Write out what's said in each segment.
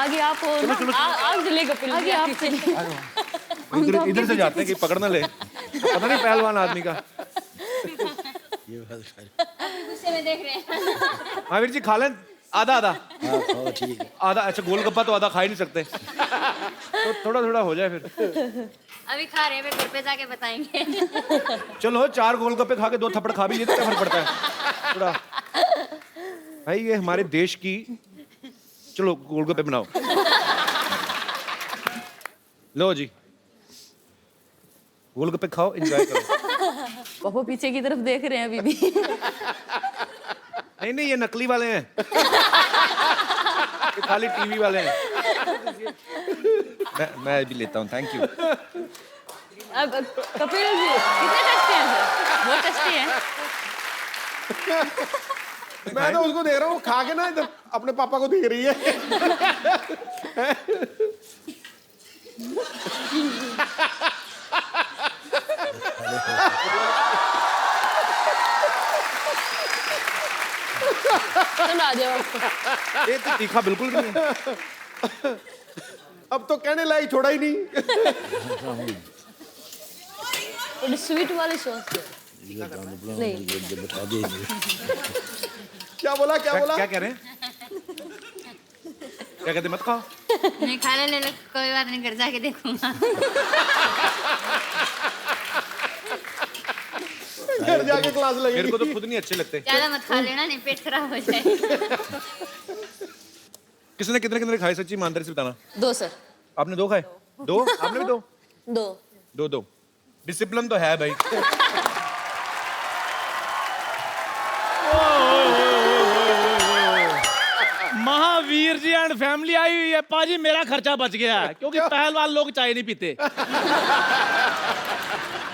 आगे आप हो ना, आप चले कपिल, आगे आप चले। इधर से जाते हैं कि पकड़ ना ले, पता नहीं पहलवान आदमी का। गुस्से में देख रहे हैं। महावीर जी खा लें आधा आधा। हाँ ठीक है। आधा, अच्छा गोलगप्पा तो आधा खा ही नहीं सकते, तो थोड़ा थोड़ा हो जाए फिर। अभी खा रहे हैं, घर पे जाके बताएंगे। चलो 4 गोलगप्पे खा के 2 थप्पड़ खा भी लिए तो क्या फर्क पड़ता है थोड़ा। भाई ये हमारे देश की, चलो गोलगप्पे बनाओ। लो जी गोलगप्पे खाओ, एंजॉय करो। पापा पीछे की तरफ देख रहे हैं अभी भी। नहीं ये नकली वाले हैं, ये खाली टीवी वाले हैं। मैं भी लेता हूँ, थैंक यू। अब कपिल जी कितने टेस्टी हैं सर? बहुत टेस्टी हैं। मैं तो उसको देख रहा हूँ खा के ना, इधर अपने पापा को देख रही है। चलो आ जाओ। ये तो तीखा बिल्कुल भी नहीं। अब तो कहने लायक छोड़ा ही नहीं। थोड़ी स्वीट वाली सॉस नहीं। बता दे। क्या बोला क्या बोला? क्या कह रहे हैं? क्या कहते मत खाओ? नहीं खा ले, कोई बात नहीं, घर जाके देखूंगा। घर जाके क्लास लगेगी। मेरे को तो खुद नहीं अच्छे लगते। ज्यादा मत खा लेना, नहीं पेट खराब हो जाए। किसने कितने कितने खाए, सच्ची ईमानदारी से बताना। 2 सर। आपने 2 खाए? 2? आपने भी 2? 2। 2 डिसिप्लिन तो है भाई। Mahavir ji and family I हुई है। पाजी मेरा खर्चा बच गया है क्योंकि पहलवान लोग चाय नहीं पीते।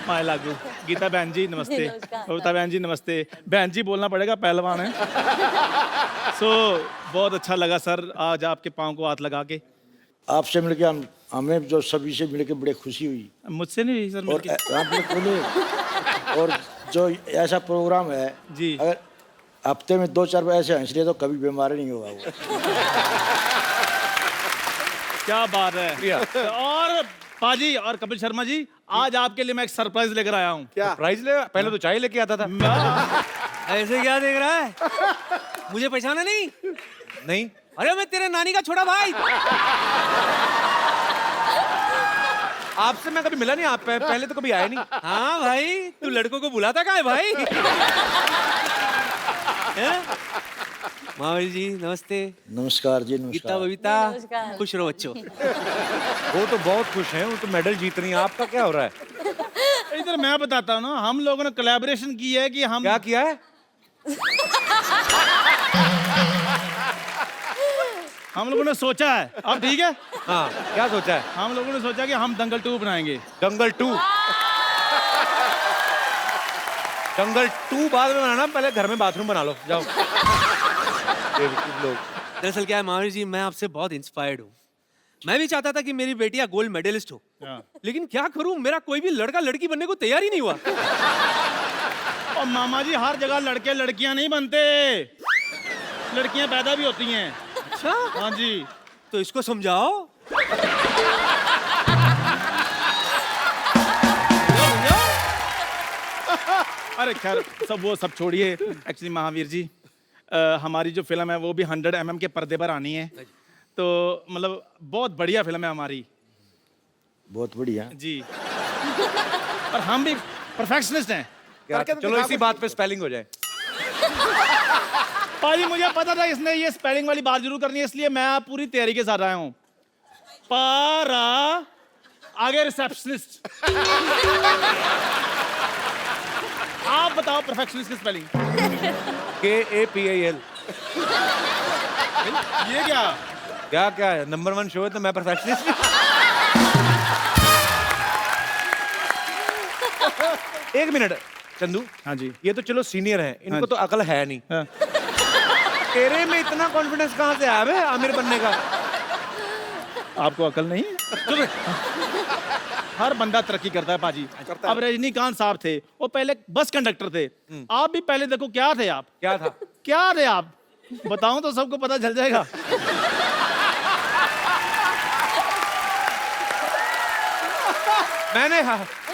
माय लागू। गीता बहन जी नमस्ते। कविता बहन जी नमस्ते। बहन जी बोलना पड़ेगा, पहलवान है। बहुत अच्छा लगा सर आज आपके पाँव को हाथ लगा के। आपसे मिलके हमें जो सभी से मिलके बड़े खुशी हुई। मुझसे नहीं हुई सर और मिलके। आपने बोले और जो ऐसा प्रोग्राम है जी, अगर हफ्ते में 2-4 बार ऐसे हंस रहे तो कभी बीमार नहीं होगा वो। क्या बात है। और पाजी और कपिल शर्मा जी, आज आपके लिए मैं एक सरप्राइज लेकर आया हूँ। क्या प्राइज ले? पहले तो चाय लेके आता था। ऐसे क्या देख रहा है? मुझे पहचाना नहीं? नहीं। अरे मैं तेरे नानी का छोटा भाई। आपसे मैं कभी मिला नहीं, आप पहले तो कभी आए नहीं। हाँ भाई, तू लड़कों को बुलाता कहाँ है भाई? महावीर जी नमस्ते। नमस्कार जी। गीता नमस्कार। बबीता, नमस्कार। खुश रहो बच्चों। वो तो बहुत खुश हैं, वो तो मेडल जीत रही हैं। आपका क्या हो रहा है? इधर मैं बताता हूँ ना, हम लोगों ने कोलैबोरेशन की है कि हम क्या किया है? हम लोगों ने सोचा है। अब ठीक है, हाँ क्या सोचा है? हम लोगों ने सोचा कि हम दंगल 2 बनाएंगे। दंगल 2? दंगल 2 बाद में बनाना, पहले घर में बाथरूम बना लो, जाओ। लोग दरअसल क्या है महावीर जी, मैं आपसे बहुत इंस्पायर्ड हूँ। मैं भी चाहता था कि मेरी बेटिया गोल्ड मेडलिस्ट हो, लेकिन क्या करूं, मेरा कोई भी लड़का लड़की बनने को तैयार ही नहीं हुआ। और मामा जी हर जगह लड़के लड़कियां नहीं बनते, लड़कियां पैदा भी होती हैं। अच्छा? हाँ जी। तो इसको समझाओ। अरे खैर सब छोड़िए। एक्चुअली महावीर जी, हमारी जो फिल्म है वो भी 100 mm के पर्दे पर आनी है, तो मतलब बहुत बढ़िया फिल्म है हमारी। बहुत बढ़िया जी। और हम भी परफेक्शनिस्ट हैं। चलो इसी बात पे स्पेलिंग हो जाए। पाजी मुझे पता था इसने ये स्पेलिंग वाली बात जरूर करनी है, इसलिए मैं पूरी तैयारी के साथ आया हूँ। पारा आगे रिसेप्शनिस्ट। आप बताओ परफेक्शनिस्ट की स्पेलिंग। KAPIL। ये क्या? क्या है? नंबर 1 शो है तो मैं परफेक्शनिस्ट। एक मिनट चंदू। हाँ जी। ये तो चलो सीनियर हैं, इनको तो अकल है नहीं। हाँ। तेरे में इतना कॉन्फिडेंस कहाँ से आया बे आमिर बनने का? आपको अकल नहीं है? हर बंदा तरक्की करता है पाजी। अब रजनीकांत साहब थे, वो पहले बस कंडक्टर थे। आप भी पहले देखो क्या थे आप? क्या था? क्या थे आप? बताऊं तो सबको पता चल जाएगा। मैंने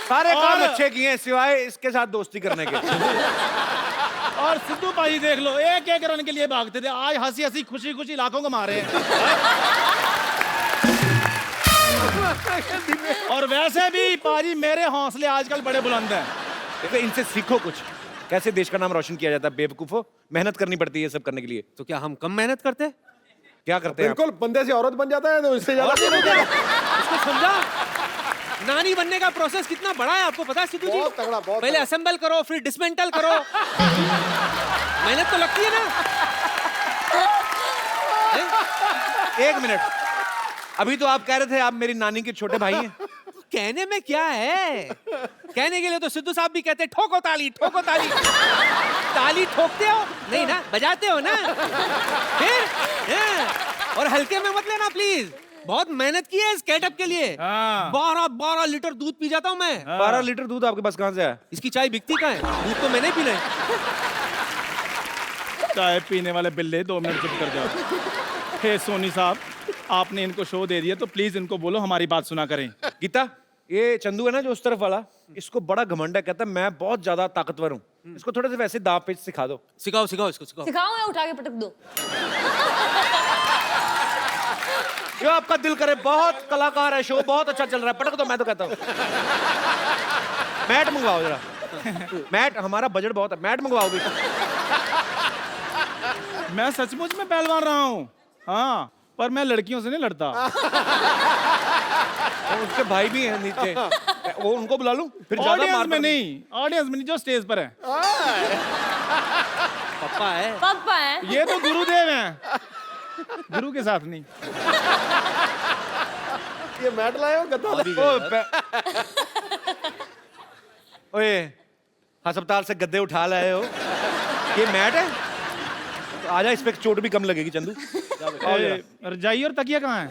सारे काम अच्छे किए हैं सिवाय इसके साथ दोस्ती करने के। और सिद्धू भाई देख लो, एक एक रन के लिए भागते थे, आज हंसी हंसी खुशी खुशी लाखों कमा रहे हैं। और वैसे भी पाजी मेरे हौसले आजकल बड़े बुलंद हैं। देखो इनसे सीखो कुछ, कैसे देश का नाम रोशन किया जाता है। बेवकूफो, मेहनत करनी पड़ती है सब करने के लिए। तो क्या हम कम मेहनत करते हैं? क्या करते हैं आप? बिल्कुल, बंदे से औरत बन जाता है तो इससे ज्यादा इसको समझा? नानी बनने का प्रोसेस कितना बड़ा है आपको पता है सिद्धू जी? बहुत तगड़ा, बहुत पहले तगड़ा। असेंबल करो, फिर डिसमेंटल करो। मेहनत तो लगती है ना। एक मिनट, अभी तो आप कह रहे थे आप मेरी नानी के छोटे भाई हैं। कहने में क्या है? कहने के लिए तो सिद्धू साहब भी कहते ठोको ताली, ठोको ताली। ताली ठोकते हो नहीं ना, बजाते हो ना। फिर और हल्के में मत लेना प्लीज, बहुत मेहनत की है इस गेटअप के लिए। 12 लीटर दूध पी जाता हूँ मैं। 12 लीटर दूध आपके पास कहाँ से आया? इसकी चाय बिकती कहाँ है? दूध तो मैंने पीना है। चाय पीने वाले बिल्ले 2 मिनट चुप कर जाओ। हे सोनी साहब, आपने इनको शो दे दिया तो प्लीज इनको बोलो हमारी बात सुना करें। गीता, ये चंदू है ना जो उस तरफ वाला, इसको बड़ा घमंड है, कहता है मैं बहुत ज्यादा ताकतवर हूँ। इसको थोड़े से वैसे दांव पेच सिखा दो। सिखाओ सिखाओ इसको, सिखाओ। सिखाऊं या उठा के पटक दो? जो आपका दिल करे, बहुत कलाकार है, शो बहुत अच्छा चल रहा है, पटक दो। मैं तो कहता हूँ मैट मंगवाओ जरा। मैट, हमारा बजट बहुत है, मैट मंगवाओ भी। मैं सचमुच में पहलवान रहा हूँ, हाँ, पर मैं लड़कियों से नहीं लड़ता। और उसके भाई भी हैं नीचे, वो उनको बुला लूं फिर ज्यादा ऑडियंस मार में नहीं, ऑडियंस में नहीं, जो स्टेज पर है। पप्पा है। पापा है। ये तो गुरुदेव हैं, गुरु के साथ नहीं। ये मैट लाए हो गद्दा लाए? ओए, अस्पताल से गद्दे उठा लाए हो, ये मैट है? तो आजा, इस पे चोट भी कम लगेगी चंदू। रजाई और तकिया कहाँ है?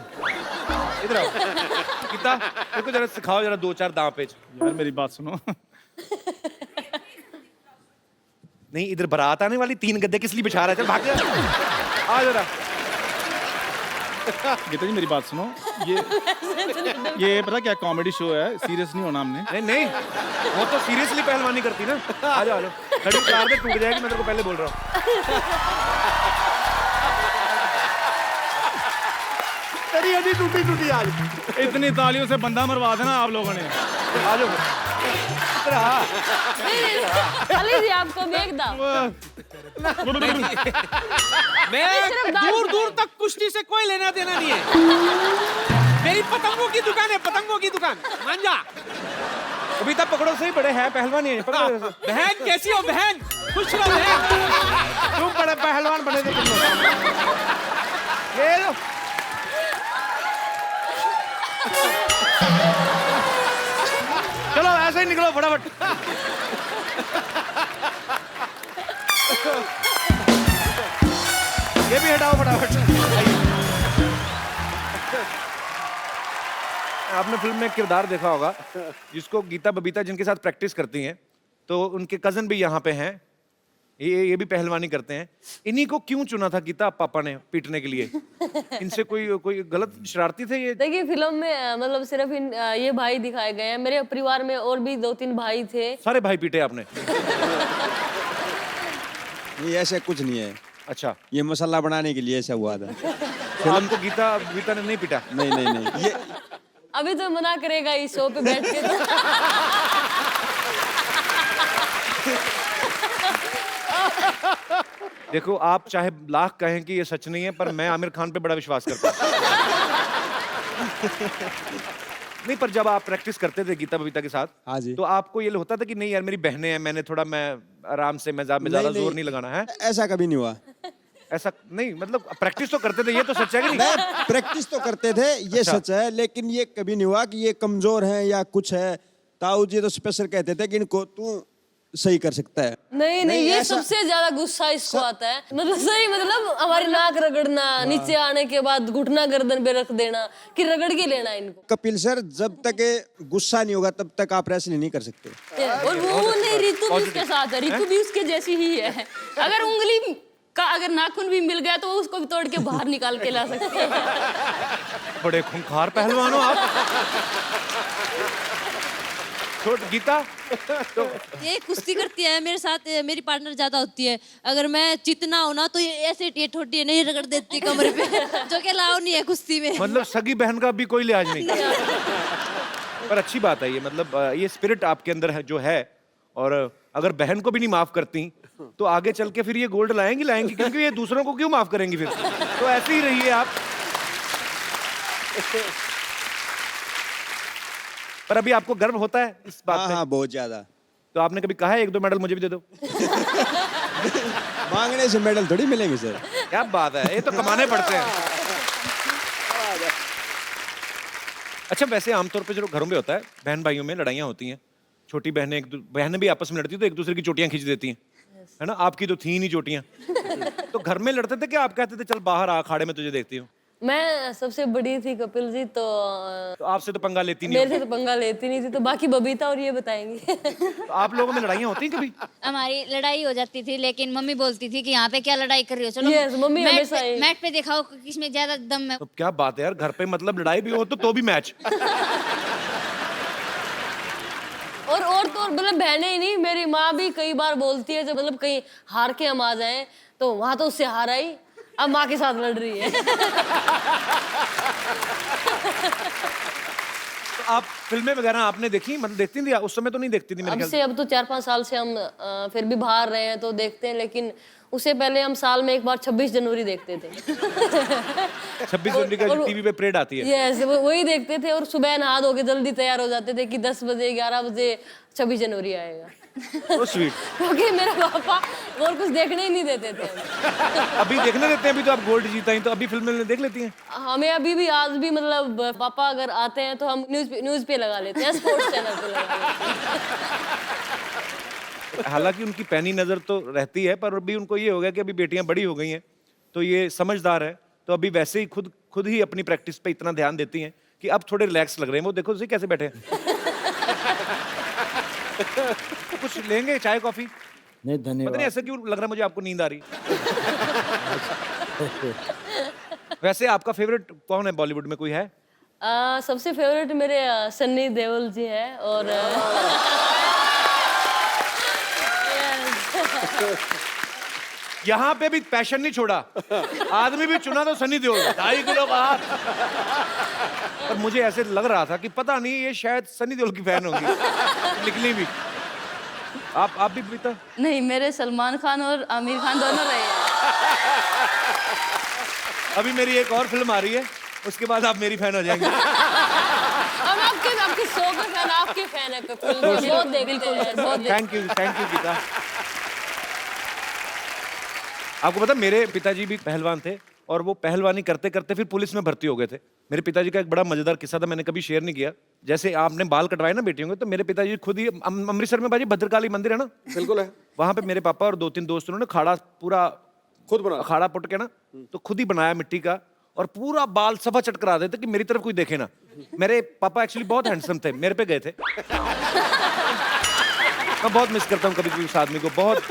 इधर आओ। कितना देखो जरा, सिखाओ जरा 2-4 दांव पेच। यार मेरी बात सुनो। नहीं, इधर बारात आने वाली, 3 गद्दे किस लिए बिछा रहा है? चल भाग जा, आ जरा। गीता जी मेरी बात सुनो, ये पता क्या कॉमेडी शो है, सीरियस नहीं होना हमने। नहीं नहीं, वो तो सीरियसली पहलवानी करती ना। आ जाओ, खड़ी कार में टूट जाएगी, मैं तेरे को पहले बोल रहा हूँ। तेरी हड्डी टूटी टूटी आज। इतनी तालियों से बंदा मरवा देना आप लोगों ने। आ जाओ। खाली जी आपको भी एक दाव। मैं दूर दूर तक कुश्ती से कोई लेना देना नहीं है। मेरी पतंगों की दुकान है, पतंगों की दुकान, मान जा। अभी तक पकड़ो, सही बड़े हैं पहलवान ही है, पकड़ो। बहन कैसी हो बहन? खुश रहो बहन। तुम बड़े पहलवान बने थे तुम लोग। ले लो। चलो ऐसे ही निकलो फटाफट। ये भी हटाओ फटाफट। आपने फिल्म में एक किरदार देखा होगा जिसको गीता बबीता जिनके साथ प्रैक्टिस करती हैं, तो उनके कजन भी यहाँ पे हैं, ये भी पहलवानी करते हैं। इन्हीं को क्यों चुना था गीता पापा ने पीटने के लिए? इनसे कोई गलत शरारती थे ये? देखिए फिल्म में मतलब सिर्फ ये भाई दिखाए गए हैं। मेरे परिवार में और भी 2-3 भाई थे। सारे भाई पीटे आपने? ये ऐसा कुछ नहीं है, अच्छा, ये मसाला बनाने के लिए ऐसा हुआ था। तो आपको गीता ने नहीं पीटा? नहीं नहीं नहीं, ये अभी तो मना करेगा इस शो पे बैठ के तो। देखो, आप चाहे लाख कहें कि ये सच नहीं है, पर मैं आमिर खान पे बड़ा विश्वास करता हूँ। नहीं, पर जब आप प्रैक्टिस करते थे गीता बबीता के साथ, हाँ जी, तो आपको ये होता था कि नहीं यार मेरी बहनें हैं, मैं आराम से, मैं ज्यादा जोर नहीं लगाना है? ऐसा कभी नहीं हुआ। ऐसा नहीं, मतलब प्रैक्टिस तो करते थे, ये तो सच है कि नहीं? मैं प्रैक्टिस तो करते थे, ये अच्छा। सच है, लेकिन ये कभी नहीं हुआ कि ये कमजोर हैं या कुछ है। ताऊ जी तो स्पेशल कहते थे कि इनको तू सही कर सकता है। नहीं, ये ऐसा- सबसे ज्यादा गुस्सा इसको आता है। मतलब सही, मतलब हमारी नाक रगड़ना, नीचे आने के बाद घुटना गर्दन पे रख देना कि रगड़ के लेना इनको। कपिल सर, जब तक गुस्सा नहीं होगा तब तक आप रेसलिंग नहीं कर सकते। और वो नहीं, रितु भी उसके साथ है, रितु भी उसके जैसी ही है। अगर उंगली का अगर नाखून भी मिल गया तो वो उसको भी तोड़ के बाहर निकाल के ला सकते हैं। बड़े खूंखार पहलवान हो आप। छोट गीता तो ये कुश्ती करती है मेरे साथ, मेरी पार्टनर ज्यादा होती है। अगर मैं चितना हो ना तो ये ऐसे ये ठोटी नहीं रगड़ देती कमर पे, जो कि अलाउ नहीं है कुश्ती में। मतलब सगी बहन का भी कोई लिहाज नहीं। पर अच्छी बात है ये, मतलब ये स्पिरिट आपके अंदर है जो है, और अगर बहन को भी नहीं माफ करती तो आगे चल के फिर ये गोल्ड लाएंगी, क्योंकि ये दूसरों को क्यों माफ करेंगी फिर। तो ऐसे ही रहिए आप। पर अभी आपको गर्व होता है इस बात हाँ पे? हाँ बहुत ज्यादा। तो आपने कभी कहा है 1-2 मेडल मुझे भी दे दो? मांगने से मेडल थोड़ी मिलेंगे सर। क्या बात है, ये तो कमाने पड़ते हैं। अच्छा, वैसे आमतौर पे जो घरों में होता है, बहन भाइयों में लड़ाइयाँ होती हैं, छोटी बहनें भी आपस में लड़ती हैं तो एक दूसरे की चोटियां खींच देती हैं, है ना? आपकी तो थी नहीं चोटियां। तो घर में लड़ते थे क्या? आप कहते थे चल बाहर आ, अखाड़े में तुझे देखती हूँ? मैं सबसे बड़ी थी कपिल जी, तो तो आपसे तो पंगा लेती नहीं मेरे से होगी। तो पंगा लेती नहीं थी, तो बाकी बबीता और ये बताएंगी। तो आप लोगों में लड़ाइयाँ होती हैं कभी? हमारी लड़ाई हो जाती थी, लेकिन मम्मी बोलती थी कि यहाँ पे क्या लड़ाई कर रही हो, चलो Yes, मम्मी हमेशा ही। मैट पे दिखाओ किसमें ज्यादा दम है। तो क्या बात है यार, घर पे मतलब लड़ाई भी हो तो भी मैच। और तो और मतलब बहनें ही नहीं, मेरी माँ भी कई बार बोलती है, जब मतलब कहीं हार के हम आ जाएं तो वहां तो उससे हार आई, अब माँ के साथ लड़ रही है। तो आप फिल्में वगैरह आपने देखी, मतलब देखती थी? उस समय तो नहीं देखती थी मेरे अब ख्याल से, अब तो 4-5 साल से हम फिर भी बाहर रहे हैं तो देखते हैं, लेकिन उससे पहले हम साल में एक बार 26 जनवरी देखते थे। 26 जनवरी का और- टीवी पे परेड आती है। यस, वही देखते थे, और सुबह नहा धो के जल्दी तैयार हो जाते थे कि 10 बजे 11 बजे 26 जनवरी आएगा। तो स्वीट। क्योंकि मेरे पापा और कुछ देखने ही नहीं देते थे हमें। अभी देखने देते हैं, अभी तो आप गोल्ड जीता ही, तो अभी फिल्में देख लेती हैं? हमें अभी भी आज भी मतलब पापा अगर आते हैं तो हम न्यूज पे लगा लेते हैं, स्पोर्ट्स चैनल पे लगा लेते हैं। हालांकि उनकी पैनी नजर तो रहती है, पर अभी उनको ये हो गया कि अभी बेटियां बड़ी हो गई हैं, तो ये समझदार है, तो अभी वैसे ही खुद ही अपनी प्रैक्टिस पे इतना ध्यान देती हैं कि अब थोड़े रिलैक्स लग रहे हैं। वो देखो उसे कैसे बैठे हैं। तो कुछ लेंगे, चाय कॉफी? नहीं पता नहीं धन्यवाद। ऐसा क्यों लग रहा है मुझे, आपको नींद आ रही। वैसे आपका फेवरेट कौन है बॉलीवुड में, कोई है? सबसे फेवरेट मेरे सन्नी देओल जी हैं, और यहाँ पे भी पैशन नहीं छोड़ा, आदमी भी चुना तो सनी देओल, 2.5 किलो का हाथ। पर मुझे ऐसे लग रहा था कि पता नहीं ये शायद सनी देओल की फैन होगी, निकली भी। आप भी पीता? नहीं, मेरे सलमान खान और आमिर खान दोनों रहे हैं। अभी मेरी एक और फिल्म आ रही है, उसके बाद आप मेरी फैन हो जाएंगे। हम आपके शो के फैन, आपके फैन है कपिल जी, बहुत देखते हैं, बहुत थैंक यू गीता। आपको पता मेरे पिताजी भी पहलवान थे, और वो पहलवानी करते करते फिर पुलिस में भर्ती हो गए थे। मेरे पिताजी का एक बड़ा मजेदार किस्सा था, मैंने कभी शेयर नहीं किया। जैसे आपने बाल कटवाए ना बेटियों के, तो मेरे पिताजी खुद ही अमृतसर में बाजी भद्रकाली मंदिर है ना, बिल्कुल है। वहां पे मेरे पापा और 2-3 दोस्त उन्होंने खाड़ा पूरा खुद बना। अखाड़ा पुट के ना, तो खुद ही बनाया मिट्टी का, और पूरा बाल सफा चट करा देते कि मेरी तरफ कोई देखे ना। मेरे पापा एक्चुअली बहुत हैंडसम थे, मेरे पे गए थे। मैं बहुत मिस करता हूँ कभी कभी उस आदमी को, बहुत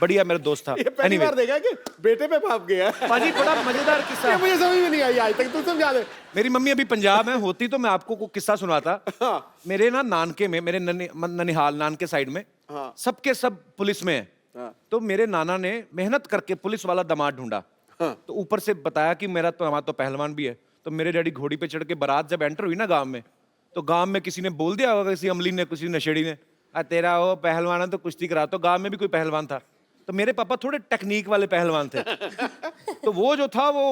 बढ़िया मेरा दोस्त था। ये पहली Anyway, बार देखा कि बेटे पे भाप गया। पाजी बड़ा मजेदार किस्सा ये है। मुझे समझ में नहीं आई आज तक, तू समझा दे। मेरी मम्मी अभी पंजाब में होती तो मैं आपको को किस्सा सुनाता। हाँ। मेरे ना नानके में, मेरे ननिहाल नानके साइड में, हाँ। सबके सब पुलिस में है। हाँ। तो मेरे नाना ने मेहनत करके पुलिस वाला दामाद ढूंढा। हाँ। तो ऊपर से बताया कि मेरा तो दामाद तो पहलवान भी है। तो मेरे डैडी घोड़ी पे चढ़ के बारात जब एंटर हुई ना गांव में, तो गांव में किसी ने बोल दिया होगा, किसी अमली ने, किसी नशेड़ी ने, तेरा वो पहलवान है तो कुश्ती करा। तो गांव में भी कोई पहलवान था। तो मेरे पापा थोड़े टेक्निक वाले पहलवान थे। तो वो जो था वो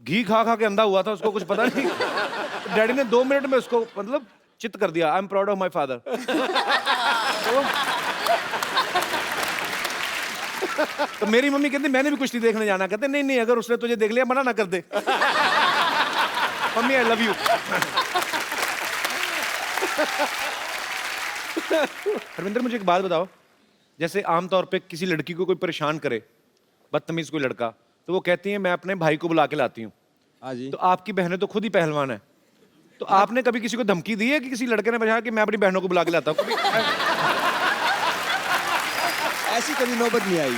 घी खा खा के अंधा हुआ था, उसको कुछ पता नहीं। तो डैडी ने 2 मिनट में उसको मतलब चित कर दिया। I am proud of my father. तो मेरी मम्मी कहती मैंने भी कुश्ती देखने जाना। कहते नहीं नहीं, अगर उसने तुझे देख लिया मना ना कर दे। Mummy I love you. Harvinder मुझे एक बात बताओ, जैसे आमतौर पे किसी लड़की को कोई परेशान करे, बदतमीज कोई लड़का, तो वो कहती है मैं अपने भाई को बुला के लाती हूँ। हाँ जी। तो आपकी बहनें तो खुद ही पहलवान है, तो आपने कभी किसी को धमकी दी है कि किसी लड़के ने बताया कि मैं अपनी बहनों को बुला के लाता हूँ? ऐसी कभी नौबत नहीं आई।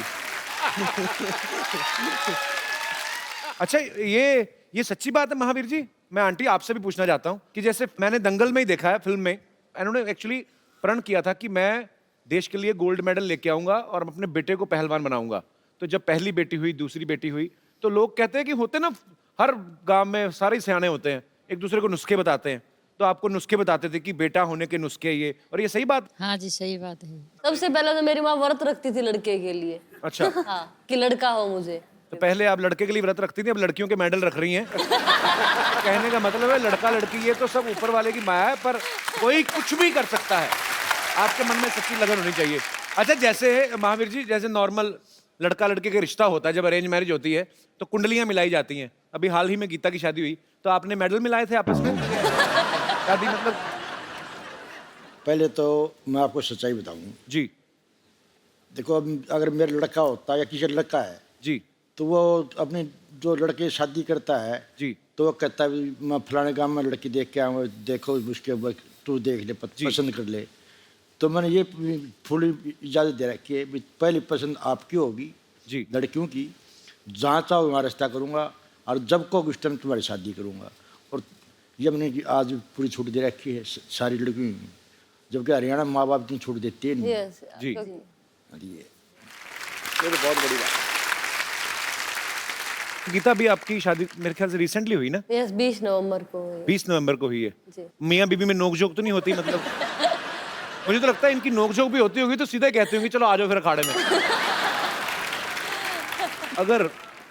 अच्छा, ये सच्ची बात है महावीर जी? मैं आंटी आपसे भी पूछना चाहता हूँ कि जैसे मैंने दंगल में ही देखा है फिल्म में, इन्होंने एक्चुअली प्रण किया था कि मैं देश के लिए गोल्ड मेडल लेके आऊंगा और अपने बेटे को पहलवान बनाऊंगा। तो जब पहली बेटी हुई, दूसरी बेटी हुई, तो लोग कहते हैं कि होते ना, हर गांव में सारे सियाने होते हैं, एक दूसरे को नुस्खे बताते हैं। तो आपको नुस्खे बताते थे कि बेटा होने के नुस्खे ये, और ये सही बात? हाँ जी सही बात है। सबसे पहले तो मेरी माँ व्रत रखती थी लड़के के लिए। अच्छा। हाँ, कि लड़का हो मुझे। तो पहले आप लड़के के लिए व्रत रखती थी, अब लड़कियों के मेडल रख रही हैं। कहने का मतलब है लड़का लड़की ये तो सब ऊपर वाले की माया है, पर कोई कुछ भी कर सकता है। आपके मन में सच्ची लगन होनी चाहिए। अच्छा, जैसे महावीर जी, जैसे नॉर्मल लड़का लड़के का रिश्ता होता है, जब अरेंज मैरिज होती है तो कुंडलियां मिलाई जाती हैं। अभी हाल ही में गीता की शादी हुई, तो आपने मेडल मिलाए थे आपस में? शादी मतलब? पहले तो मैं आपको सच्चाई बताऊं जी देखो, अब अगर मेरा लड़का होता या किसी लड़का है जी तो वो अपने जो लड़के शादी करता है जी, तो वो कहता है भी मैं फलाने गांव में लड़की देख के आऊँगा, देखो उसके बाद तू देख ले, पसंद कर ले। तो मैंने ये फुल इजाज़त दे रखी है भी पहली पसंद आपकी होगी जी, लड़कियों की, जहाँ चाहो वहाँ रिश्ता करूँगा, और जब को उस टाइम तुम्हारी शादी करूँगा। और ये मैंने आज पूरी छूट दे रखी है सारी लड़कियों, जबकि हरियाणा में माँ बाप इतनी छूट देते हैं नहीं। Yes, जी। ये ये तो बहुत बड़ी बात है। गीता भी आपकी शादी मेरे ख्याल से रिसेंटली हुई ना? यस, 20 नवंबर को हुई। 20 नवंबर को हुई है। जी। मियाँ बीबी में नोकझोंक तो नहीं होती? मतलब मुझे तो लगता है इनकी नोकझोंक भी होती होगी तो सीधे कहती होंगी चलो आ जाओ फिर अखाड़े में। अगर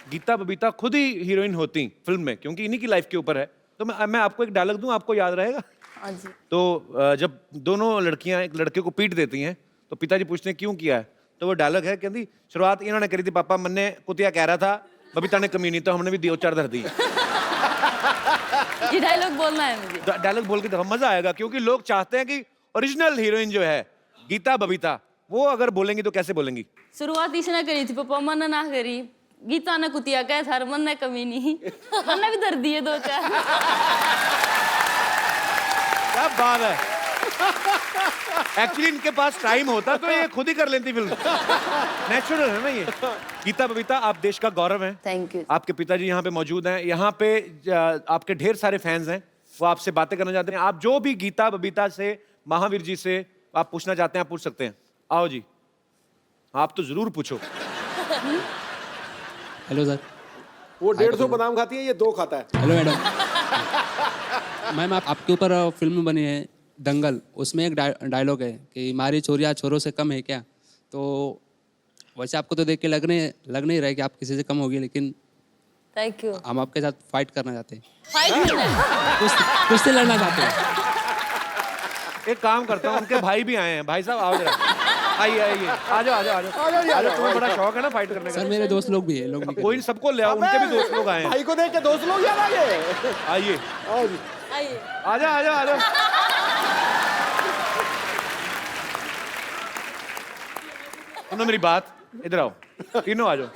गीता बबीता खुद ही हीरोइन होती फिल्म में, क्योंकि इन्हीं की लाइफ के ऊपर है, तो मैं आपको एक डायलॉग दूं, आपको याद रहेगा? हाँ जी। तो जब दोनों लड़कियां एक लड़के को पीट देती हैं तो पिताजी पूछते हैं क्यों किया है, तो वो डायलॉग है, कहती शुरुआत इन्होंने करी थी पापा, मन्ने कुतिया कह रहा था, बबीता ने कमी नहीं, तो हमने भी 2-4 धर दी। ये डायलॉग बोलना है मुझे। डायलॉग बोल के देखो, मजा आएगा, क्योंकि लोग चाहते हैं कि ओरिजिनल हीरोइन जो है गीता बबीता, वो अगर बोलेंगी तो कैसे बोलेंगी? शुरुआत इसने करी थी पापा, मन ना करी, गीता ने कुतिया कह थार मन ने कमी नहीं, मन भी धर दिए 2-4। क्या बात है। एक्चुअली इनके पास टाइम होता तो ये खुद ही कर लेती फिल्म। नेचुरल है ना ये। गीता बबीता, आप देश का गौरव हैं। Thank you. आपके पिताजी यहाँ पे मौजूद हैं, यहाँ पे आपके ढेर सारे फैंस हैं, वो आपसे बातें करना चाहते हैं। आप जो भी गीता बबीता से, महावीर जी से आप पूछना चाहते हैं, आप पूछ सकते हैं। आओ जी, आप तो जरूर पूछो। Hello sir. वो 150 बादाम खाती है, ये 2 खाता है। Hello madam. मैम आपके ऊपर फिल्म बनी है दंगल, उसमें एक डायलॉग है कि मारी चोरियां छोरों से कम है क्या। तो वैसे आपको तो देख के लग नहीं रहा है कि आप किसी से कम होगी, लेकिन थैंक यू। हम आपके साथ फाइट करना चाहते हैं, फाइट करना है। कुश्ती लड़ना चाहते हैं। एक काम करता हूँ, उनके भाई भी आए हैं। भाई साहब आओ जरा, आइए आइए, आ जाओ आ जाओ आ जाओ। तुम्हें बड़ा शौक है ना फाइट करने का? सर मेरे दोस्त लोग भी हैं, लोग भी कोई सबको ले आओ, उनके भी दोस्त लोग आए हैं। भाई को देख के दोस्त लोग याद आ गए। आइए आओ जी। आइए। आ जाओ आ जाओ आ जाओ। सुनो मेरी बात, इधर आओ, तीनों आ जाओ।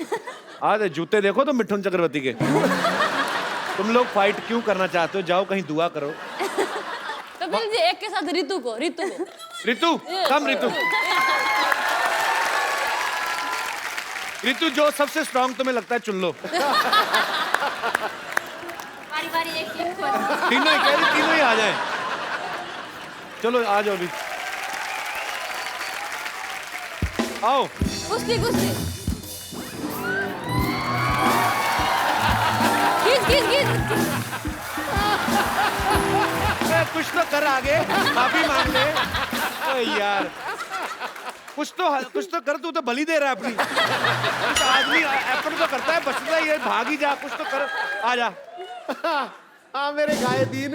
आज जूते देखो तो मिठुन चक्रवर्ती के। तुम लोग फाइट क्यों करना चाहते हो? जाओ कहीं दुआ करो। कपिल जी, एक के साथ रितु को। रितु कम, रितु जो सबसे स्ट्रांग तुम्हें लगता है चुन लो। बारी-बारी एक तीनों ही कह रही, तीनों ही आ जाएं। चलो आ जाओ भी, आओ। कुश्ती। खींच। कुछ तो कर आगे, माफी मांग ले। ओ यार, कुछ तो कर, तू तो बलि दे रहा है अपनी। कुछ आदमी एफर्ट तो करता है, बचता ही है, भाग ही जा, कुछ तो कर, आ जा। हाँ मेरे गाये दीन।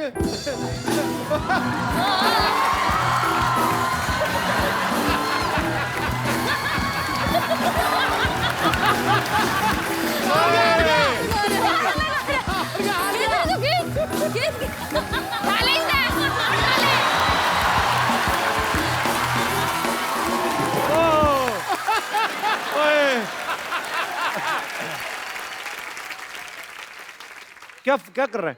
क्या कर रहा है?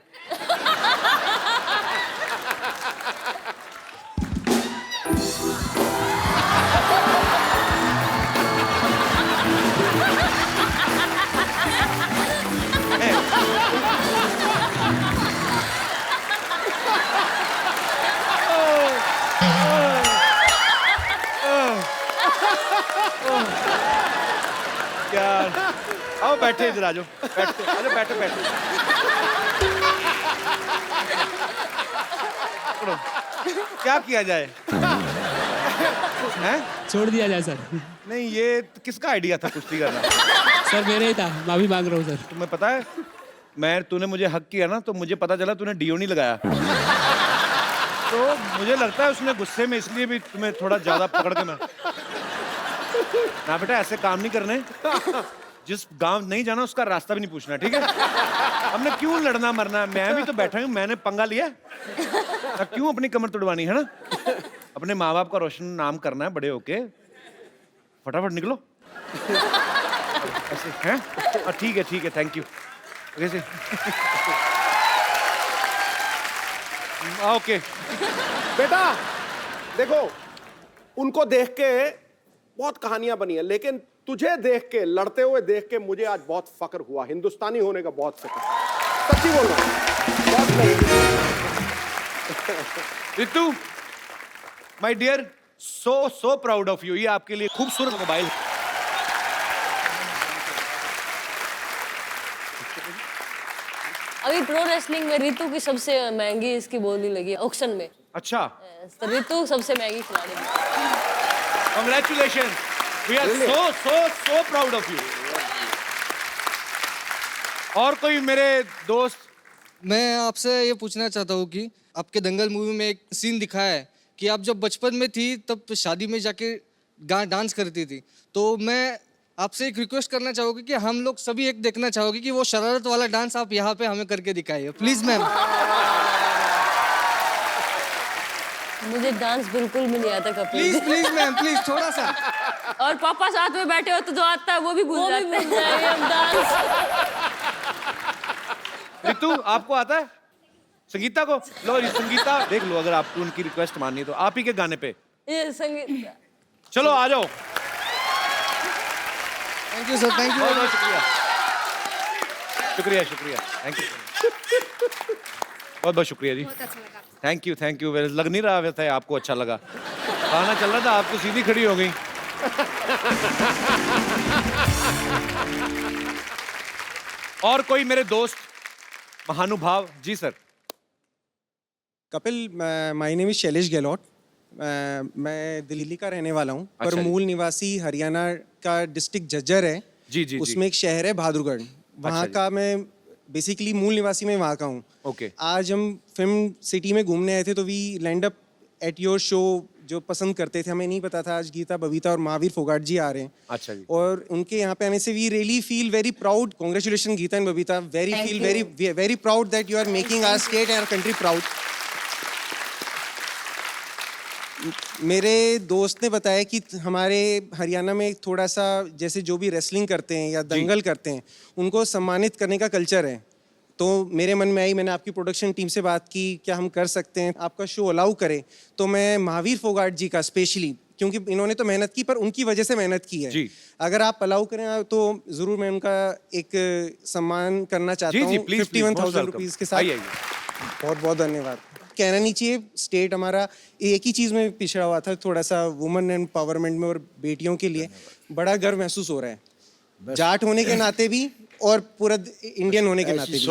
आओ बैठे इधर आ जाओ, बैठो बैठो बैठो। पकड़ो। क्या किया जाए? हैं? छोड़ दिया जाए सर। नहीं ये किसका आइडिया था कुश्ती करना? सर मेरे ही था, माफी मांग रहा हूँ सर। तुम्हें पता है तूने मुझे हक किया ना तो मुझे पता चला तूने डीओ नहीं लगाया। तो मुझे लगता है उसने गुस्से में इसलिए भी तुम्हें थोड़ा ज्यादा पकड़ के ना बेटा ऐसे काम नहीं करने। जिस गांव नहीं जाना उसका रास्ता भी नहीं पूछना, ठीक है? हमने क्यों लड़ना मरना है? मैं भी तो बैठा हूँ, मैंने पंगा लिया। क्यों अपनी कमर तुड़वानी है ना? अपने माँ बाप का रोशन नाम करना है बड़े होके। फटाफट निकलो। ऐसे हैं? ठीक है थैंक यू। कैसे? ओके बेटा देखो, उनको देख के बहुत कहानियां बनी है, लेकिन तुझे देख के, लड़ते हुए देख के मुझे आज बहुत फक्र हुआ। हिंदुस्तानी होने का बहुत फक्र, सच्ची बोल रहा हूं। Ritu my dear, so proud of you. ये आपके लिए खूबसूरत मोबाइल। अभी प्रो रेसलिंग में रितु की सबसे महंगी इसकी बोली लगी है ऑक्शन में। अच्छा, तो रितु सबसे महंगी खिलाड़ी है। Congratulation, we are so proud of you. और कोई मेरे दोस्त? मैं आपसे ये पूछना चाहता हूँ कि आपके दंगल मूवी में एक सीन दिखाया है कि आप जब बचपन में थी तब शादी में जाके डांस करती थी। तो मैं आपसे एक रिक्वेस्ट करना चाहोगे कि हम लोग सभी एक देखना चाहोगे कि वो शरारत वाला डांस आप यहाँ पे हमें करके दिखाइए प्लीज मैम। मुझे डांस बिल्कुल भी नहीं आता कपिल। प्लीज मैम प्लीज थोड़ा सा। और पापा साथ में बैठे हो तो जो आता है वो भी भूल जाते हैं हम डांस। रितु आपको आता है? संगीता को लो, ये संगीता देख लो, अगर आपको उनकी रिक्वेस्ट माननी है तो आप ही के गाने पे ये संगीत। चलो आ जाओ। Thank you sir, thank you. बहुत शुक्रिया थैंक यू। बहुत शुक्रिया जी। Thank you. लग नहीं रहा वैसे आपको अच्छा लगा। गाना चल रहा था, आप तो सीधी खड़ी हो गई। और कोई मेरे दोस्त महानुभाव? जी sir. Kapil, my name is Shailesh Gehlot. मैं दिल्ली का रहने वाला हूँ, पर अच्छा जी। मूल निवासी हरियाणा का डिस्ट्रिक्ट झज्जर है। जी। उसमें एक शहर है बहादुरगढ़, वहाँ अच्छा का मैं बेसिकली मूल निवासी मैं वहाँ का हूँ। ओके। आज हम फिल्म सिटी में घूमने आए थे तो we land up at your show, जो पसंद करते थे। हमें नहीं पता था आज गीता बबीता और महावीर फोगाट जी आ रहे हैं। अच्छा जी। और उनके यहाँ पे आने से we really feel very proud. Congratulation Geeta and Babita, very proud that you are making our state and our country proud. मेरे दोस्त ने बताया कि हमारे हरियाणा में थोड़ा सा जैसे जो भी रेसलिंग करते हैं या दंगल करते हैं उनको सम्मानित करने का कल्चर है। तो मेरे मन में आई, मैंने आपकी प्रोडक्शन टीम से बात की, क्या हम कर सकते हैं, आपका शो अलाउ करें। तो मैं महावीर फोगाट जी का स्पेशली, क्योंकि इन्होंने तो मेहनत की पर उनकी वजह से मेहनत की है जी। अगर आप अलाउ करें तो जरूर मैं उनका एक सम्मान करना चाहता हूँ 51,000 रुपीज के साथ। बहुत बहुत धन्यवाद। कहना नहीं चाहिए, स्टेट हमारा एक ही चीज़ में पिछड़ा हुआ था, थोड़ा सा वुमेन एम्पावरमेंट में और बेटियों के लिए बड़ा गर्व महसूस हो रहा है, जाट होने के नाते भी और पूरा इंडियन होने के नाते भी।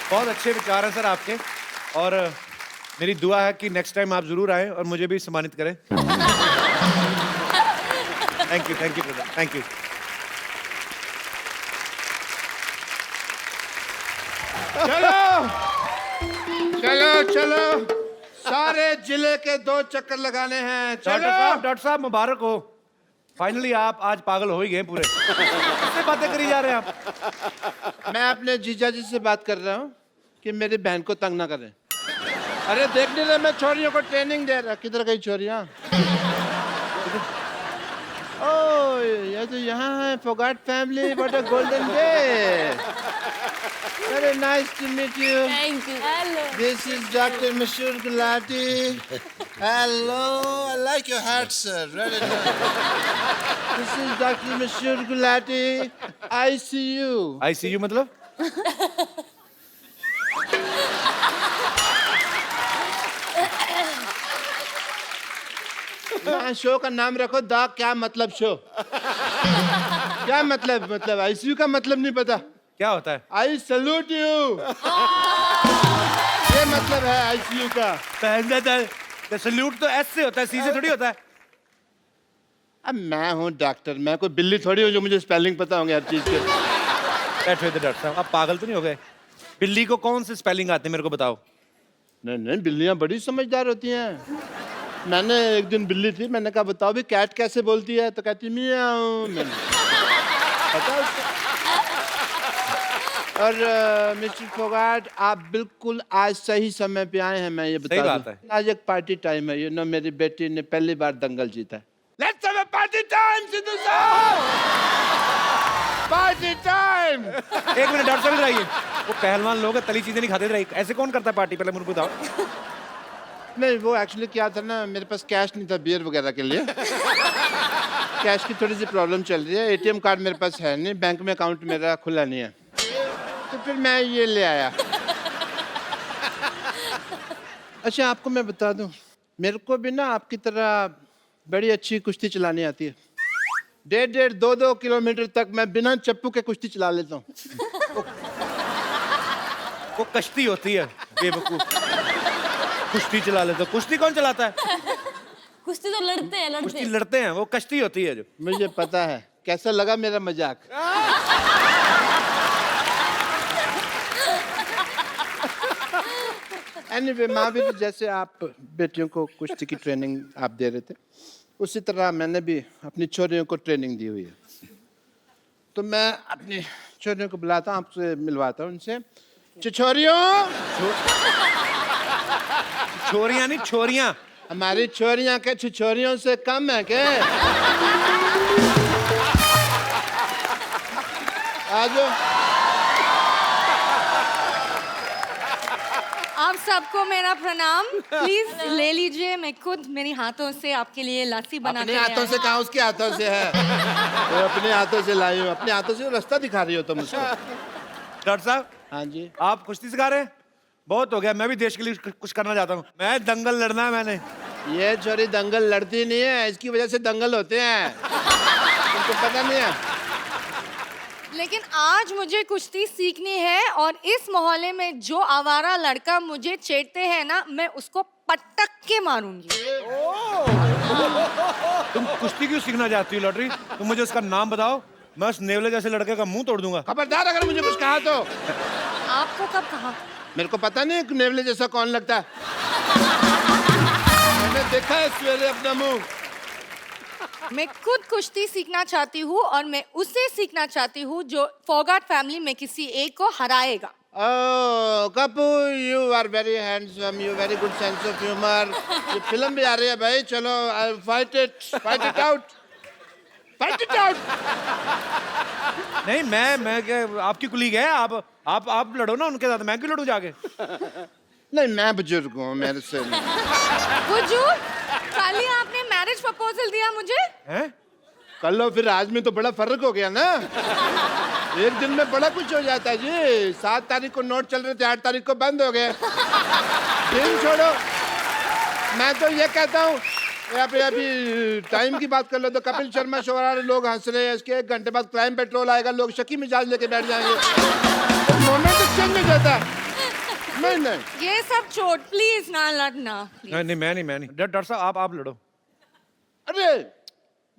बहुत अच्छे विचार हैं सर आपके, और मेरी दुआ है कि नेक्स्ट टाइम आप जरूर आएं और मुझे भी सम्मानित करें। Thank you brother, thank you. चलो सारे जिले के 2 चक्कर लगाने हैं। डॉक्टर साहब मुबारक हो, फाइनली आप आज पागल हो ही गए पूरे। किससे बातें करी जा रहे हैं आप? मैं अपने जीजा जी से बात कर रहा हूँ कि मेरी बहन को तंग ना करें। अरे देख नहीं रहे, मैं छोरियों को ट्रेनिंग दे रहा। किधर गई छोरियाँ? ओह ये तो यहाँ है, Phogat family, what a golden day. Very nice to meet you. Thank you. Hello. This is Dr. Mashur Gulati. Hello, I like your hat, sir. Really nice. This is Dr. Mashur Gulati. ICU. ICU मतलब? हाँ, show का नाम रखो the क्या मतलब show. क्या मतलब ICU का मतलब नहीं पता। क्या होता है? आई सल्यूट यू, ये मतलब है आईसीयू का। सल्यूट तो एस से होता है, सी से थोड़ी होता है। अब मैं हूँ डॉक्टर, मैं कोई बिल्ली थोड़ी हूँ जो मुझे स्पेलिंग पता होंगे हर चीज के। बैठो इधर डॉक्टर साहब, आप पागल तो नहीं हो गए? बिल्ली को कौन से स्पेलिंग आते हैं मेरे को बताओ। नहीं, बिल्लियाँ बड़ी समझदार होती हैं। मैंने एक दिन बिल्ली थी, मैंने कहा बताओ भी कैट कैसे बोलती है, तो कहती मियाऊ। मैंने पता उसको। और मिस्टर फोगाट, आप बिल्कुल आज सही समय पे आए हैं, मैं ये बता दूं। आज एक पार्टी टाइम है, मेरी बेटी ने पहली बार दंगल जीता है। Let's have a party time, Sidhu साहब। Party time. एक मिनट डॉक्टर साहब, रहिए। वो पहलवान लोग हैं, तली चीजें नहीं खाते थे, ऐसे कौन करता है पार्टी? पहले मुझे बताओ। नहीं, वो एक्चुअली क्या था ना, मेरे पास कैश नहीं था बियर वगैरह के लिए। कैश की थोड़ी सी प्रॉब्लम चल रही है, एटीएम कार्ड मेरे पास है नहीं, बैंक में अकाउंट मेरा खुला नहीं है, तो फिर मैं ये ले आया। अच्छा, आपको मैं बता दूं, मेरे को भी ना आपकी तरह बड़ी अच्छी कुश्ती चलानी आती है। 1.5, 2 किलोमीटर तक मैं बिना चप्पू के कुश्ती चला लेता हूँ। वो कश्ती होती है बेवकूफ, कुश्ती चला लेते। कुश्ती कौन चलाता है? कुश्ती तो लड़ते हैं, कुश्ती लड़ते हैं, वो कश्ती होती है जो। मुझे पता है। कैसा लगा मेरा मजाक? एनीवे, महावीर, जैसे आप बेटियों को कुश्ती की ट्रेनिंग आप दे रहे थे, उसी तरह मैंने भी अपनी छोरियों को ट्रेनिंग दी हुई है। तो मैं अपनी छोरियों को बुलाता हूँ, आपसे मिलवाता हूँ उनसे। छोरियों, छोरियां नहीं, छोरियां। हमारी छोरियां के छोरियों से कम है क्या? आ जाओ। आप सबको मेरा प्रणाम। प्लीज ले लीजिए, मैं खुद मेरे हाथों से आपके लिए लस्सी बना अपने हाथों से कहा, उसके हाथों से है। तो अपने हाथों से लाई हूँ, अपने हाथों से रास्ता दिखा रही हो तुम मुझको। डॉक्टर साहब। हाँ जी। आप कुश्ती सिखा रहे हैं? बहुत हो गया, मैं भी देश के लिए कुछ करना चाहता हूँ। मैं दंगल लड़ना है मैंने। ये छोरी दंगल लड़ती नहीं है, इसकी वजह से दंगल होते हैं। तुमको पता नहीं है? लेकिन आज मुझे कुश्ती सीखनी है, और इस मोहल्ले में जो आवारा लड़का मुझे छेड़ते हैं ना, मैं उसको पटक के मारूंगी। तुम कुश्ती क्यों सीखना चाहती हो लॉटरी? तुम मुझे उसका नाम बताओ, मैं उस नेवले जैसे लड़के का मुंह तोड़ दूंगा। खबरदार अगर मुझे कुछ कहा तो। आपको कब कहा? मेरे को पता नहीं नेवले जैसा कौन लगता है। मैंने देखा है सवेरे अपना मुंह। मैं खुद कुश्ती सीखना चाहती हूँ, और मैं उससे सीखना चाहती हूँ जो फोगाट फैमिली में किसी एक को हराएगा। Oh Kapoor, you are very handsome, you very good sense of humour. ये फिल्म भी आ रही है भाई, चलो फाइट इट आउट। नहीं, मैं क्या, आपकी कुलीग है, आप लड़ो ना उनके साथ, मैं क्यों लड़ूं जाके? नहीं, मैं बुजुर्ग हूँ, मेरे से बुजुर्ग? खाली आपने मैरिज प्रपोजल दिया मुझे? हैं? कल लो, फिर आज में तो बड़ा फर्क हो गया ना। एक दिन में बड़ा कुछ हो जाता है जी। 7 तारीख को नोट चल रहे थे, 8 तारीख को बंद हो गए। दिन छोड़ो, मैं तो ये कहता हूँ, अभी टाइम की बात कर लो तो कपिल शर्मा शो आ रहे, लोग हंस रहे हैं, इसके 1 घंटे बाद क्राइम पेट्रोल आएगा, लोग शकी मिजाज लेके बैठ जाएंगे। तो मोमेंट चेंज हो जाता है। नहीं, ये सब छोड़, प्लीज ना लड़ना। नहीं, मैं नहीं। डॉक्टर साहब, आप लड़ो। अरे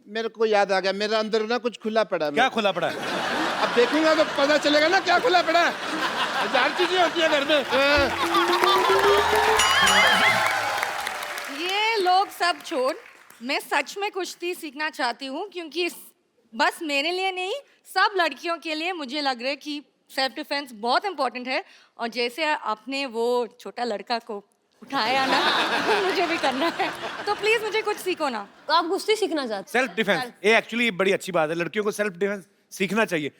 मेरे को याद आ गया, मेरा अंदर ना कुछ खुला पड़ा है। क्या खुला पड़ा है? अब देखूंगा तो पता चलेगा ना क्या खुला पड़ा है। 1000 चीजें होती है घर में। ये लोग सब छोड़, मैं सच में कुश्ती सीखना चाहती हूँ, क्योंकि बस मेरे लिए नहीं, सब लड़कियों के लिए मुझे लग रहा है कि सेल्फ डिफेंस बहुत इंपॉर्टेंट है। और जैसे आपने वो छोटा लड़का को उठाया ना, मुझे भी करना है। तो प्लीज मुझे कुछ सीखो ना। तो आप कुश्ती सीखना चाहते? सेल्फ डिफेंस, ये एक्चुअली बड़ी अच्छी बात है, लड़कियों को सेल्फ डिफेंस सीखना चाहिए।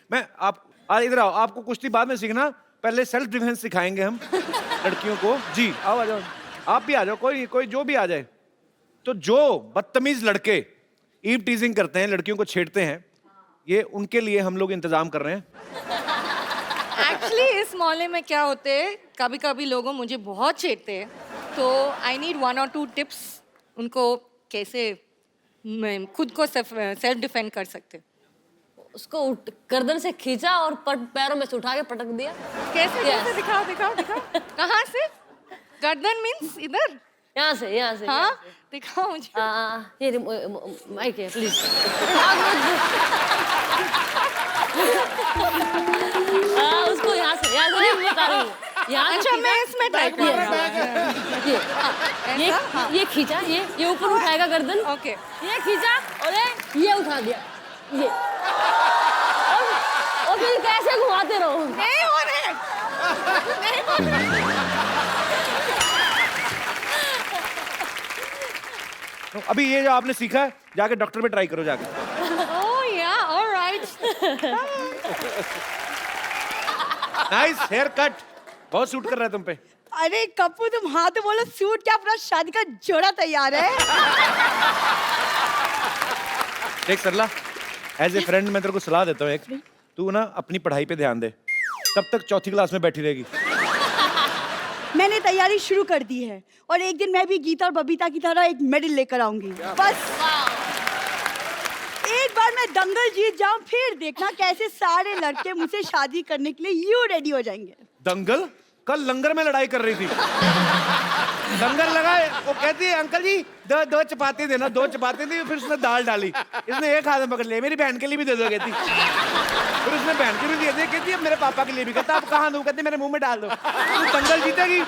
इधर आओ, आपको कुश्ती बाद में सीखना, पहले सेल्फ डिफेंस सिखाएंगे हम लड़कियों को। जी आओ, आ जाओ, आप भी आ जाओ, कोई जो भी आ जाए। तो जो बदतमीज लड़के ईव टीजिंग करते हैं, लड़कियों को छेड़ते हैं, ये उनके लिए हम लोग इंतजाम कर रहे हैं। एक्चुअली इस मोहल्ले में क्या होते है, कभी कभी लोगों मुझे बहुत छेड़ते हैं, तो आई नीड 1 or 2 टिप्स उनको कैसे मैं खुद को सेल्फ डिफेंड कर सकते। उसको गर्दन से खींचा और पैरों में से उठा के पटक दिया। कैसे कैसे दिखाओ दिखाओ दिखाओ। कहाँ से? गर्दन मीन्स इधर? यहाँ से हाँ दिखाओ मुझे। ये माइक है प्लीज। उसको यहाँ से नहीं बता रही हूँ। यहाँ अच्छा मैं इसमें ट्राई करूँगा। ये खींचा, ये ऊपर उठाएगा गर्दन। ओके। ये खींचा और ये उठा दिया। ये और फिर कैसे घुमाते रहो। नहीं हो रहे। नहीं हो रहे। तो अभी ये जो आपने सीखा है जाके डॉक्टर पे ट्राई करो जाके। ओह या ऑलराइट। नाइस हेयर कट, बहुत सूट कर रहा है तुम पे। अरे कप्पू तुम हाँ तो बोलो, सूट क्या अपना शादी का जोड़ा तैयार है। देख सरला, एज ए फ्रेंड मैं तेरे को सलाह देता हूँ एक, तू ना अपनी पढ़ाई पे ध्यान दे, तब तक चौथी क्लास में बैठी रहेगी। मैंने तैयारी शुरू कर दी है और एक दिन मैं भी गीता और बबीता की तरह एक मेडल लेकर आऊंगी। बस एक बार मैं दंगल जीत जाऊं, फिर देखना कैसे सारे लड़के मुझसे शादी करने के लिए यूं रेडी हो जाएंगे। दंगल? कल लंगर में लड़ाई कर रही थी। लंगर लगा, वो कहती है अंकल जी दो चपाती देना, 2 चपाती दी, फिर उसने दाल डाली, इसने एक हाथ में पकड़ लिया, मेरी बहन के लिए भी दे दो कहती। फिर उसने बहन के लिए भी दे, कहती है मेरे पापा के लिए भी, कहता आप कहाँ दूं, कहती मेरे मुंह में डाल दो। तू दंगल जीतेगी।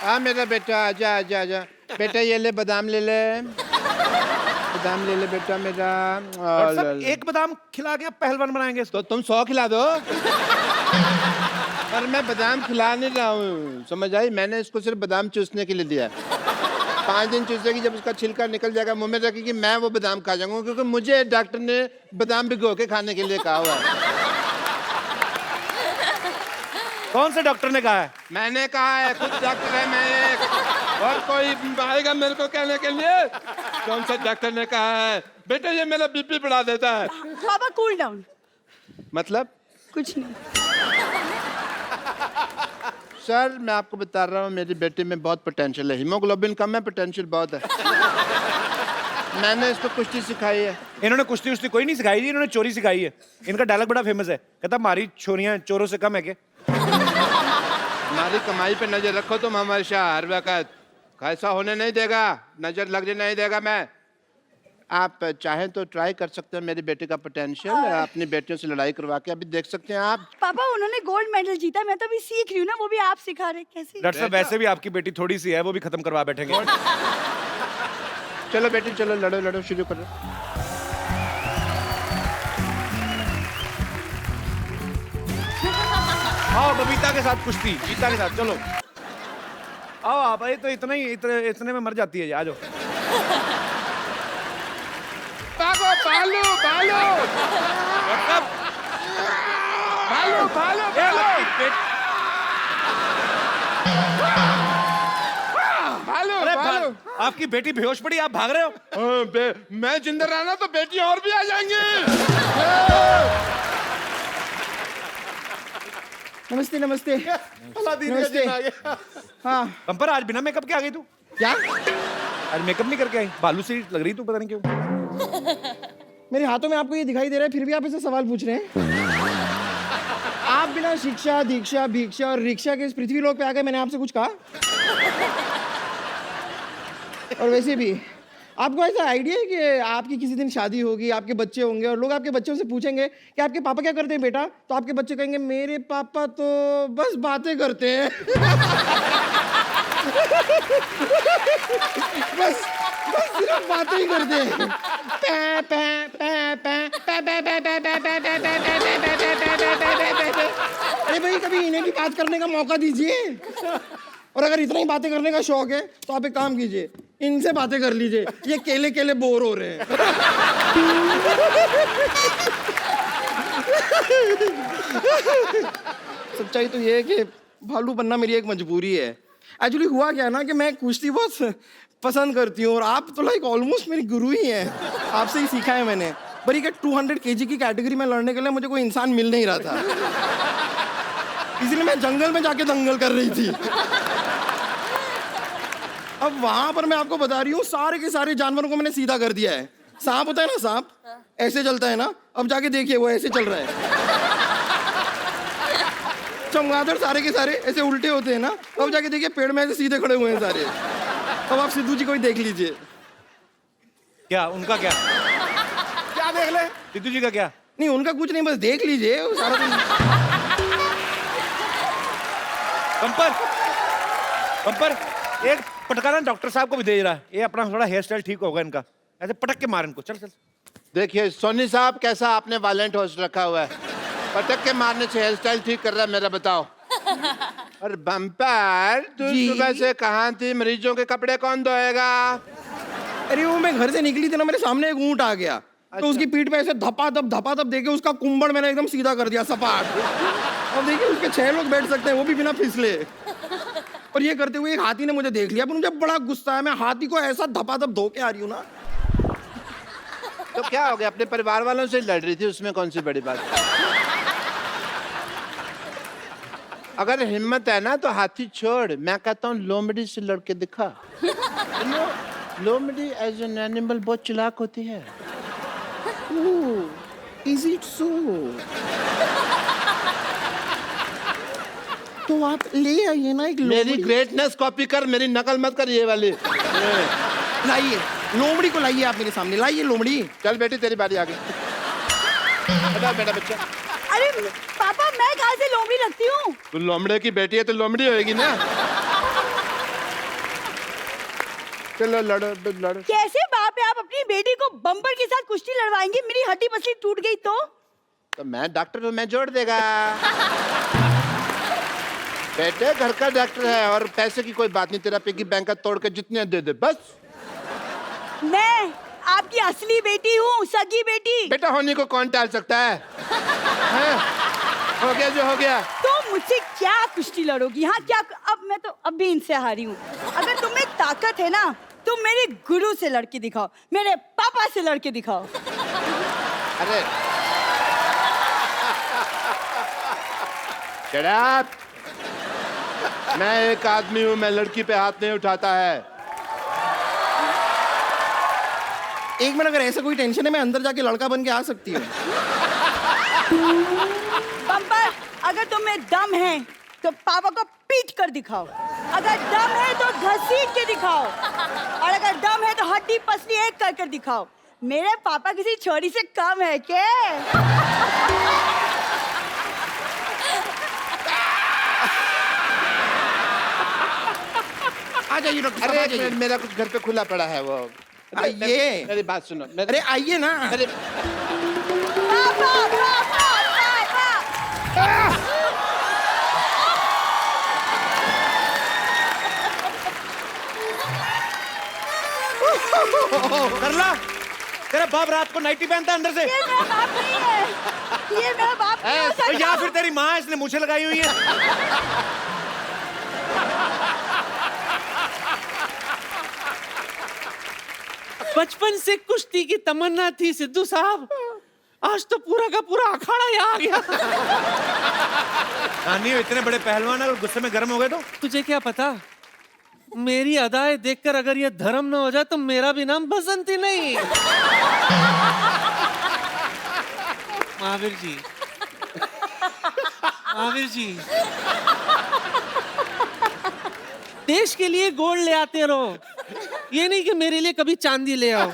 हाँ मेरा बेटा आजा आजा आजा, बेटा ये ले बादाम ले ले, बादाम ले ले बेटा मेरा। सब एक बादाम खिला के पहलवान बनाएंगे। तो तुम 100 खिला दो। पर मैं बादाम खिला नहीं रहा हूँ, समझ आई? मैंने इसको सिर्फ बादाम चूसने के लिए दिया। 5 दिन चूसेगी, जब उसका छिलका निकल जाएगा मुंह में रखेगी, मैं वो बादाम खा जाऊंगा, क्योंकि मुझे डॉक्टर ने बादाम भिगो के खाने के लिए कहा हुआ है। कौन से डॉक्टर ने कहा है? मैंने कहा है, खुद डॉक्टर है मैं एक, और कोई आएगा मेरे को कहने के लिए? कौन सा डॉक्टर ने कहा है? बेटा ये मेरा बीपी बढ़ा देता है। पापा कूल डाउन। मतलब? कुछ नहीं सर, मैं आपको बता रहा हूँ मेरी बेटी में बहुत पोटेंशियल है, हीमोग्लोबिन कम है, पोटेंशियल बहुत है। मैंने इसको कुश्ती सिखाई है। इन्होंने कुश्ती उश्ती कोई नहीं सिखाई थी, इन्होंने चोरी सिखाई है। इनका डायलॉग बड़ा फेमस है, कहता हमारी छोरियां चोरों से कम है क्या? हमारी कमाई पे नजर रखो तुम हमारे शाह, हर वक्त ऐसा होने नहीं देगा, नजर लगने नहीं देगा मैं। आप चाहें तो ट्राई कर सकते हैं मेरी बेटी का पोटेंशियल, अपनी बेटियों से लड़ाई करवा के अभी देख सकते हैं आप। पापा उन्होंने गोल्ड मेडल जीता, मैं तो अभी सीख रही हूँ ना, वो भी आप सिखा रहे। कैसे? डॉक्टर साहब वैसे भी आपकी बेटी थोड़ी सी है, वो भी खत्म करवा बैठेंगे। चलो बेटी चलो, लड़ो लड़ो, शुरू करो। आओ बबीता के साथ कुश्ती, गीता के साथ, चलो आओ आप। ये तो इतने में मर जाती है, आ जाओ। भागो भालो भालो भालो भालो भालो भालो। आपकी बेटी बेहोश पड़ी, आप भाग रहे हो। मैं जिंदा रहना तो बेटी और भी आ जाएंगी। नमस्ते नमस्ते नमस्ते। हाँ पंपर, आज बिना मेकअप के आ गई तू? क्या? आज मेकअप नहीं करके आई? बालू सी लग रही तू, पता नहीं क्यों। मेरे हाथों में आपको ये दिखाई दे रहा है, फिर भी आप ऐसे सवाल पूछ रहे हैं। आप बिना शिक्षा दीक्षा भिक्षा और रिक्शा के इस पृथ्वी लोक पे आ गए, मैंने आपसे कुछ कहा? और वैसे भी आपको ऐसा आइडिया है कि आपकी किसी दिन शादी होगी, आपके बच्चे होंगे और लोग आपके बच्चों से पूछेंगे कि आपके पापा क्या करते हैं बेटा, तो आपके बच्चे कहेंगे मेरे पापा तो बस बातें करते हैं। बस सिर्फ बातें ही करते हैं। अरे भाई कभी इन्हें भी बात करने का मौका दीजिए, और अगर इतना ही बातें करने का शौक है तो आप एक काम कीजिए, इनसे बातें कर लीजिए, ये केले केले बोर हो रहे हैं। सच्चाई तो ये है कि भालू बनना मेरी एक मजबूरी है। एक्चुअली हुआ क्या ना कि मैं कुश्ती बहुत पसंद करती हूँ और आप तो लाइक ऑलमोस्ट मेरी गुरु ही हैं, आपसे ही सीखा है मैंने। पर ये 200 kg की कैटेगरी में लड़ने के लिए मुझे कोई इंसान मिल नहीं रहा था, इसलिए मैं जंगल में जाके दंगल कर रही थी। अब वहां पर मैं आपको बता रही हूँ, सारे के सारे जानवरों को मैंने सीधा कर दिया है। सांप होता है ना, सांप ऐसे चलता है ना, अब जाके देखिए वो ऐसे चल रहा है। चमगादड़ सारे के सारे ऐसे उल्टे होते हैं ना, अब जाके देखिए पेड़ में ऐसे सीधे खड़े हुए हैं सारे। अब आप सिद्धू जी को ही देख लीजिए। क्या उनका क्या क्या देख ले? सिद्धू जी का क्या? नहीं उनका कुछ नहीं, बस देख लीजिए वो सारा दिन। पंपर एक पटकाना डॉक्टर साहब को भी दे रहा है। ये अपना थोड़ा हेयर स्टाइल ठीक होगा इनका, ऐसे पटक के मार इनको। चल चल। देखिए सोनी साहब, कैसा आपने वायलेंट होस्ट रखा हुआ है। पटक के मारने से हेयर स्टाइल ठीक कर रहा है मेरा, बताओ। और बम्पर, तू सुबह से कहाँ थी? मरीजों के कपड़े कौन धोएगा? अरे वो मैं घर से निकली थी ना, मेरे सामने एक ऊंट आ गया। तो उसकी पीठ पे ऐसे धपाधप देके उसका कुंबड़ मैंने एकदम सीधा कर दिया, सपाट। अब देखिए उसके 6 लोग बैठ सकते हैं, वो भी बिना फिसले। और ये करते हुए एक हाथी ने मुझे देख लिया, पर मुझे बड़ा गुस्सा है। मैं हाथी को ऐसा धपाधप धो के आ रही हूँ ना। तो क्या हो गया? अपने परिवार वालों से लड़ रही थी, उसमें कौन सी बड़ी बात? अगर हिम्मत है ना तो हाथी छोड़, मैं कहता हूँ लोमड़ी से लड़के दिखा। लोमड़ी एज एन एनिमल बहुत चालाक होती है। Is it so? तो आप ले आइए ना एक मेरी ग्रेटनेस कॉपी कर, मेरी नकल मत कर ये वाली। लाइए लोमड़ी को, लाइए आप मेरे सामने, लाइए लोमड़ी। चल बेटी तेरी बारी आ गई। बेटा बच्चा। अरे पापा, मैं कहाँ से लोमड़ी लगती हूँ? तू लोमड़े की बेटी है तो लोमड़ी होएगी ना। चलो लड़ो। कैसे बाप है आप अपनी बेटी को बम्पर के साथ कुश्ती लड़वाएंगे? मेरी हड्डी पसली टूट गई तो मैं डॉक्टर हूँ, मैं जोड़ देगा। बेटे घर का डॉक्टर है, और पैसे की कोई बात नहीं। तेरा पिगी बैंक का तोड़ के जितने दे दे बस। मैं आपकी असली बेटी हूँ, सगी बेटी। बेटा होने को कौन टाल सकता है? हो गया जो हो गया। तो मुझसे क्या कुश्ती लड़ोगी? हाँ क्या? अब मैं तो अब भी इनसे हारी हूँ। अगर तुम्हें ताकत है ना, तुम मेरे गुरु से लड़के दिखाओ, मेरे पापा से लड़के दिखाओ। अरे Shut up! मैं एक आदमी हूँ, मैं लड़की पे हाथ नहीं उठाता है। एक मिनट, अगर ऐसा कोई टेंशन है मैं अंदर जाके लड़का बन के आ सकती हूँ। बम्पर, अगर तुम्हें दम है तो पापा को पीट कर दिखाओ। अगर दम है तो घसीट के दिखाओ, और अगर दम है तो हड्डी पसली एक कर दिखाओ। मेरे पापा किसी छोरी से कम है क्या? आ जाइए डॉक्टर साहब, आ जाइए। मेरा कुछ घर पे खुला पड़ा है वो। आइए। मेरी बात सुनो। अरे आइए ना। अरे कर ला। तेरा बाप रात को नाइटी पहनता है अंदर से। ये मेरा बाप नहीं है, ये मेरा बाप नहीं हो सकता। या फिर तेरी माँ, इसने मूछें लगाई हुई है। बचपन से कुश्ती की तमन्ना थी सिद्धू साहब, आज तो पूरा का पूरा अखाड़ा यहाँ आ गया। नानी इतने बड़े पहलवान अगर गुस्से में गर्म हो गए तो? तुझे क्या पता, मेरी अदाएं देखकर अगर ये धर्म न हो जाए तो मेरा भी नाम बसंती नहीं। महावीर जी, महावीर जी, देश के लिए गोल्ड ले आते रहो, ये नहीं कि मेरे लिए कभी चांदी ले आओ।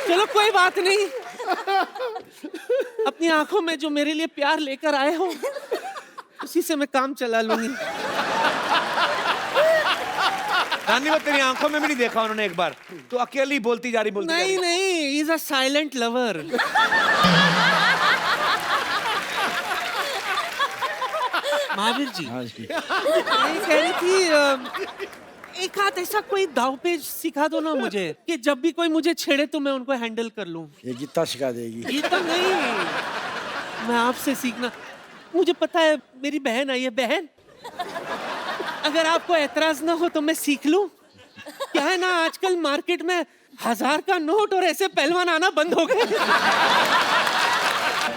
चलो कोई बात नहीं, अपनी आंखों में जो मेरे लिए प्यार लेकर आए हो उसी से मैं काम चला लूंगी। नानी वो तेरी आंखों में भी नहीं देखा उन्होंने एक बार, तो अकेली बोलती जा रही नहीं, he is a silent lover. Mahavir ji, मैं कह रही थी एक हाथ ऐसा कोई दावपेच सिखा दो ना मुझे, कि जब भी कोई मुझे छेड़े तो मैं उनको हैंडल कर लूं। ये गीता सिखा देगी। गीता नहीं, मैं आपसे सीखना। मुझे पता है मेरी बहन आई है। बहन, अगर आपको ऐतराज ना हो तो मैं सीख लूं। क्या है ना, आजकल मार्केट में 1000 का नोट और ऐसे पहलवान आना बंद हो गए।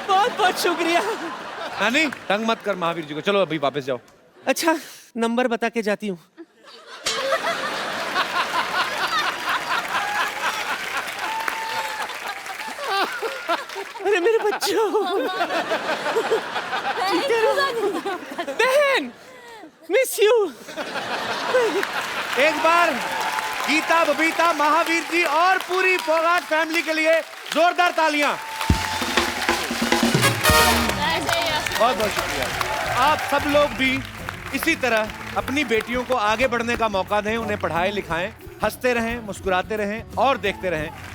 बहुत बहुत शुक्रिया। नानी तंग मत कर महावीर जी को, चलो अभी वापस जाओ। अच्छा नंबर बता के जाती हूँ। अरे मेरे बच्चों, बहन, मिस यू। एक बार गीता, बबीता, महावीर जी और पूरी फोगाट फैमिली के लिए जोरदार तालियां। बहुत बहुत शुक्रिया। आप सब लोग भी इसी तरह अपनी बेटियों को आगे बढ़ने का मौका दें, उन्हें पढ़ाएं लिखाएं, हंसते रहें, मुस्कुराते रहें और देखते रहें